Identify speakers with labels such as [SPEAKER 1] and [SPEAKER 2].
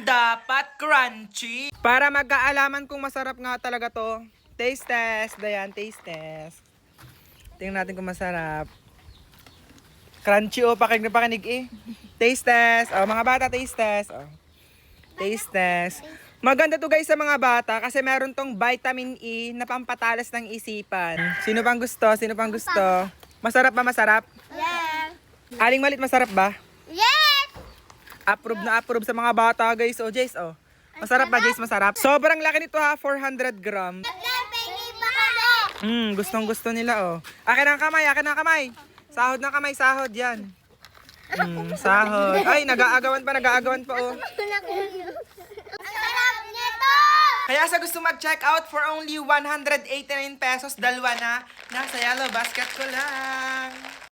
[SPEAKER 1] dapat crunchy. Para magkaalaman kung masarap nga talaga to. Taste test. Dayan, taste test. Tingnan natin kung masarap. Crunchy o, pakinig na pakinig eh. Taste test. Oh, mga bata, taste test. Oh. Taste test. Maganda to guys sa mga bata kasi meron tong vitamin E na pampatalas ng isipan. Sino pang gusto? Sino pang gusto? Masarap ba? Masarap?
[SPEAKER 2] Yeah.
[SPEAKER 1] Aling Malit, masarap ba?
[SPEAKER 2] Yes!
[SPEAKER 1] Approve na approve sa mga bata guys. Oh, Jace, oh. Masarap ba, Jace? Masarap? Sobrang laki nito ha, 400 grams.
[SPEAKER 2] Pengi pa kami!
[SPEAKER 1] Gustong gusto nila, oh. Akin ang kamay, akin ang kamay. Sahod ng kamay, sahod yan. Sahod. Ay, nag-aagawan pa, oh.
[SPEAKER 2] Ang sarap nito!
[SPEAKER 1] Kaya sa gusto mag-check out for only 189 pesos, dalawa na. Nasa yellow basket ko lang.